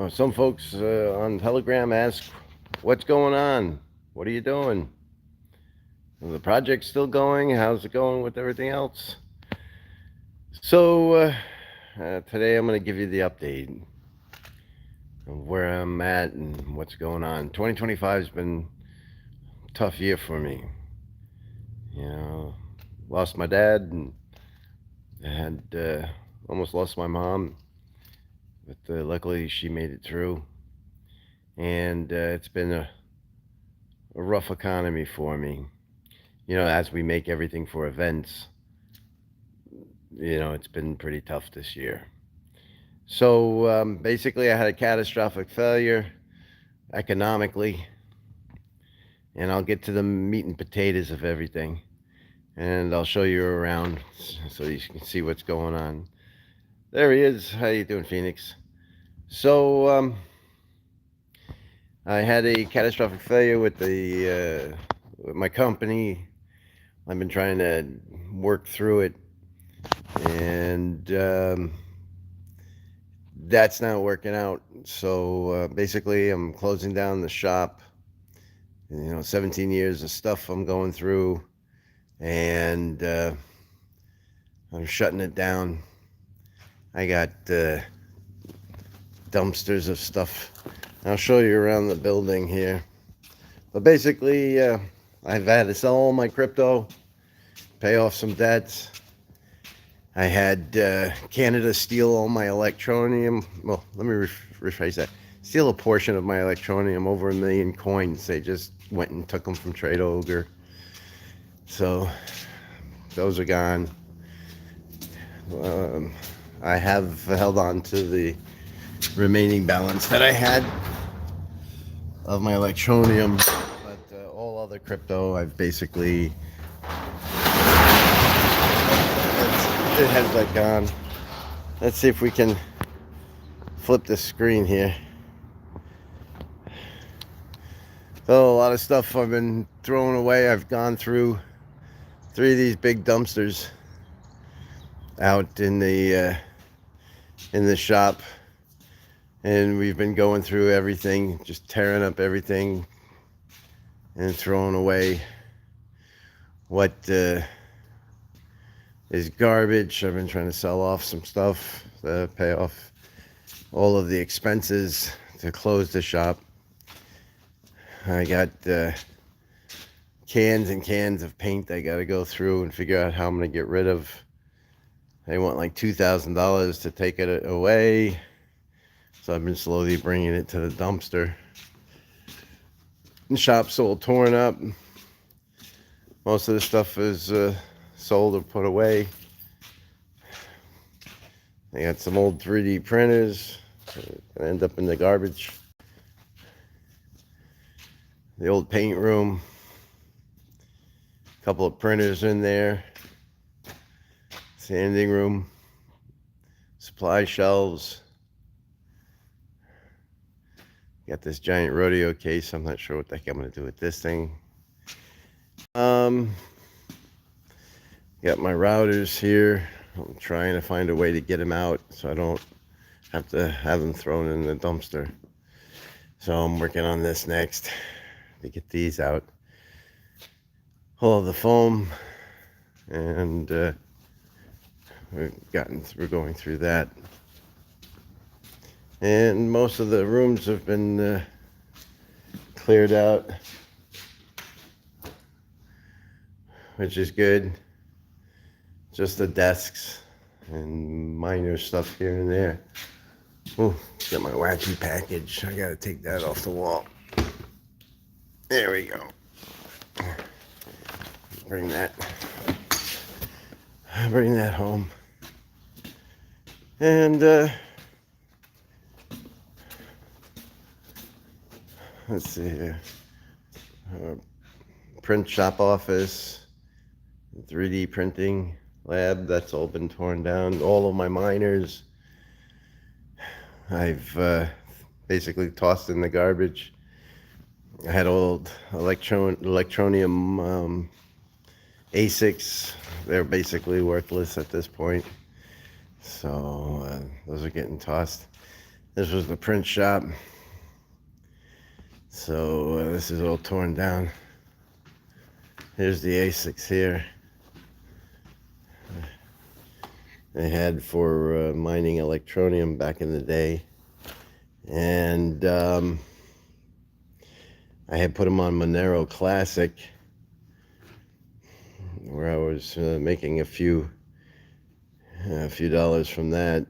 Some folks on Telegram ask, what's going on? What are you doing? Is the project still going? How's it going with everything else? So today I'm going to give you the update of where I'm at and what's going on. 2025 has been a tough year for me. You know, lost my dad and I had almost lost my mom, but luckily she made it through. And it's been a rough economy for me. As we make everything for events, it's been pretty tough this year. So basically, I had a catastrophic failure economically, and I'll get to the meat and potatoes of everything, and I'll show you around so you can see what's going on. There he is. How you doing, Phoenix? So I had a catastrophic failure with my company. I've been trying to work through it, and that's not working out. So basically, I'm closing down the shop. 17 years of stuff I'm going through, and I'm shutting it down. I got dumpsters of stuff. I'll show you around the building here. But basically, I've had to sell all my crypto, pay off some debts. I had Canada steal all my electronium. Well, let me rephrase that. Steal a portion of my electronium, over 1 million coins. They just went and took them from Trade Ogre. So those are gone. I have held on to the remaining balance that I had of my electronium, but all other crypto I've basically it has like gone. Let's see if we can flip the screen here. So a lot of stuff I've been throwing away. I've gone through 3 of these big dumpsters out in the shop, and we've been going through everything, just tearing up everything and throwing away what is garbage. I've been trying to sell off some stuff to pay off all of the expenses to close the shop. I got cans and cans of paint I got to go through and figure out how I'm going to get rid of. They want like $2,000 to take it away. So I've been slowly bringing it to the dumpster. The shop's all torn up. Most of the stuff is sold or put away. I got some old 3D printers that end up in the garbage. The old paint room. A couple of printers in there. Sanding room. Supply shelves. Got this giant rodeo case. I'm not sure what the heck I'm going to do with this thing. Got my routers here. I'm trying to find a way to get them out so I don't have to have them thrown in the dumpster. So I'm working on this next to get these out. All of the foam, and we're going through that. And most of the rooms have been cleared out, which is good. Just the desks and minor stuff here and there. Oh, got my wacky package. I gotta take that off the wall. There we go. Bring that home. And let's see here. Print shop office, 3D printing lab, that's all been torn down. All of my miners I've basically tossed in the garbage. I had old electronium ASICs. They're basically worthless at this point. So those are getting tossed. This was the print shop. So this is all torn down. Here's the ASICs here. They had for mining electronium back in the day. And I had put them on Monero Classic, where I was making a few dollars from that.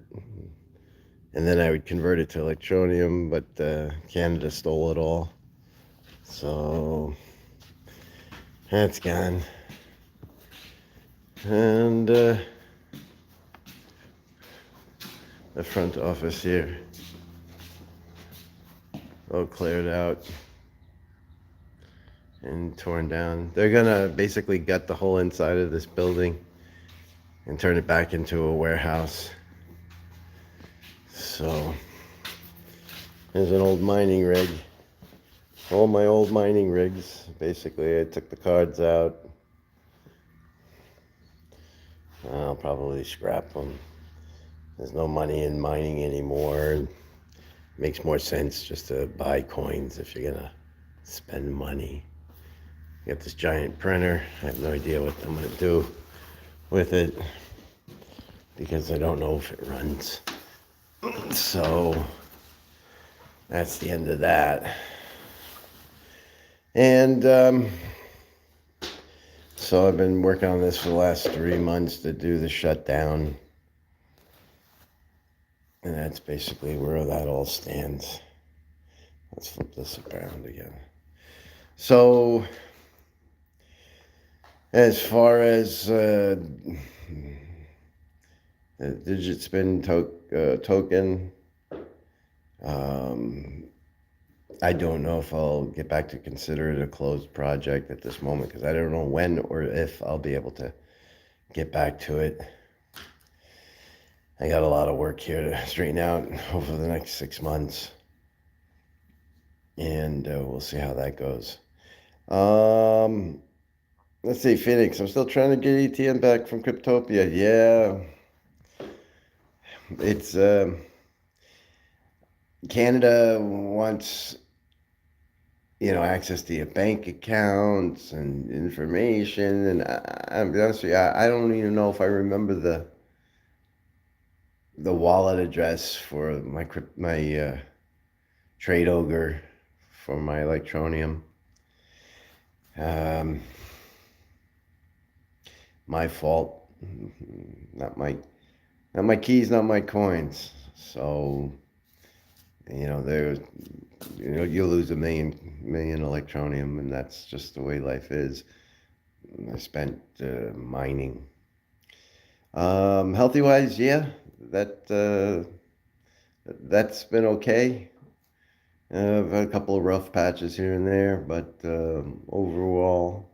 And then I would convert it to electronium, but Canada stole it all. So that's gone. And the front office here, all cleared out and torn down. They're gonna basically gut the whole inside of this building and turn it back into a warehouse. So there's an old mining rig. All my old mining rigs. Basically, I took the cards out. I'll probably scrap them. There's no money in mining anymore. It makes more sense just to buy coins if you're gonna spend money. Got this giant printer. I have no idea what I'm gonna do with it because I don't know if it runs. So that's the end of that. And so I've been working on this for the last 3 months to do the shutdown. And that's basically where that all stands. Let's flip this around again. So as far as the DigitSpin token, I don't know if I'll get back to consider it a closed project at this moment because I don't know when or if I'll be able to get back to it. I got a lot of work here to straighten out over the next 6 months. And we'll see how that goes. Let's see, Phoenix. I'm still trying to get ETN back from Cryptopia. Yeah. It's Canada wants access to your bank accounts and information, and I'll be honest with you, I don't even know if I remember the wallet address for my Trade Ogre for my Electronium. My fault. Not my keys, not my coins. So there's you lose a million Electronium, and that's just the way life is. I spent mining. Healthy wise, yeah, that's been okay. I've had a couple of rough patches here and there, but overall,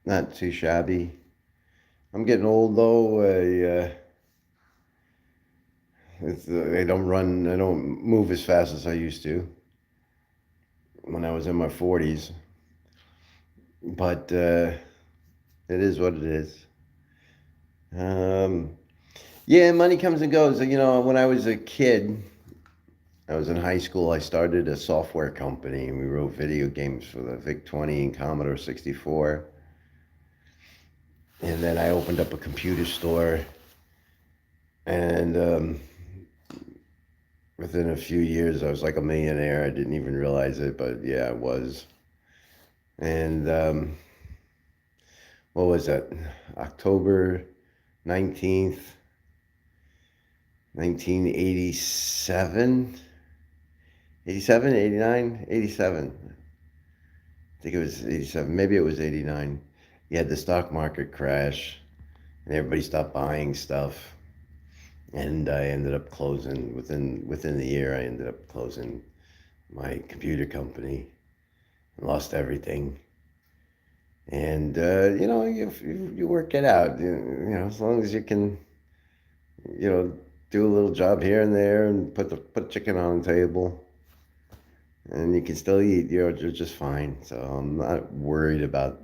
not too shabby. I'm getting old though. I don't move as fast as I used to when I was in my 40s. But it is what it is. Yeah, money comes and goes. When I was a kid, I was in high school, I started a software company, and we wrote video games for the VIC-20 and Commodore 64. And then I opened up a computer store, and within a few years, I was like a millionaire. I didn't even realize it, but yeah, I was. And what was that? October 19th, 1987? 87, 89, 87. I think it was 87. Maybe it was 89. You had the stock market crash, and everybody stopped buying stuff. And I ended up closing within the year. I ended up closing my computer company, and lost everything. And you work it out. As long as you can, do a little job here and there, and put chicken on the table, and you can still eat. You're just fine. So I'm not worried about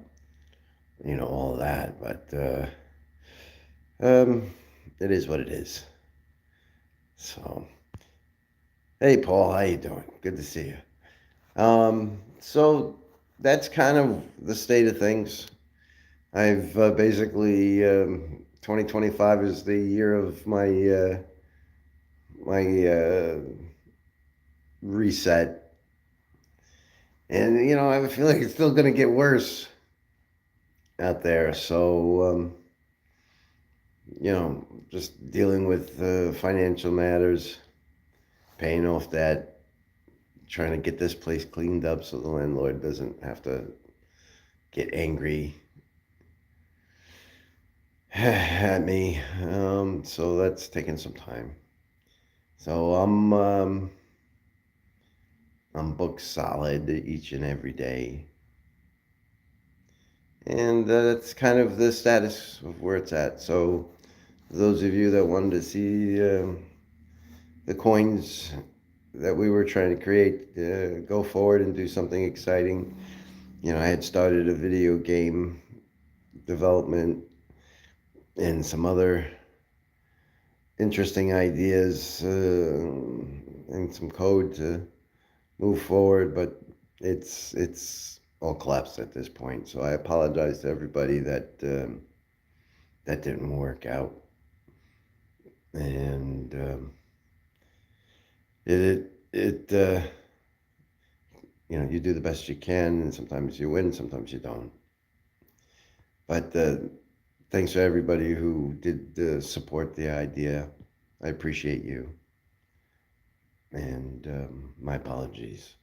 all that. But it is what it is. So Hey Paul, how you doing? Good to see you. So that's kind of the state of things. I've basically 2025 is the year of my reset, and I have a feeling it's still going to get worse out there. So just dealing with financial matters, paying off debt, trying to get this place cleaned up so the landlord doesn't have to get angry at me. So that's taking some time. So I'm booked solid each and every day, and that's kind of the status of where it's at. So those of you that wanted to see the coins that we were trying to create, go forward and do something exciting. I had started a video game development and some other interesting ideas and some code to move forward, but it's all collapsed at this point. So I apologize to everybody that didn't work out, and it you do the best you can, and sometimes you win, sometimes you don't. But thanks to everybody who did support the idea. I appreciate you, and my apologies.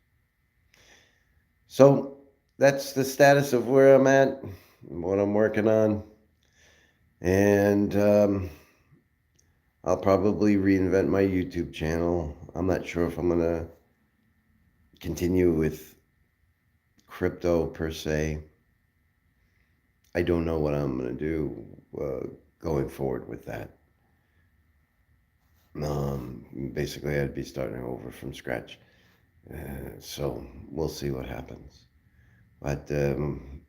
So that's the status of where I'm at, what I'm working on, and I'll probably reinvent my YouTube channel. I'm not sure if I'm gonna continue with crypto per se. I don't know what I'm gonna do going forward with that. Basically, I'd be starting over from scratch. So we'll see what happens. But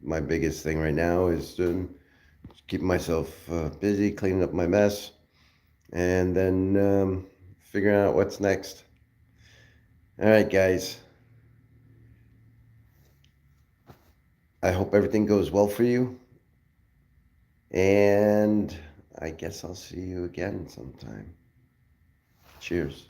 my biggest thing right now is keeping myself busy, cleaning up my mess, and then figuring out what's next. All right, guys. I hope everything goes well for you. And I guess I'll see you again sometime. Cheers.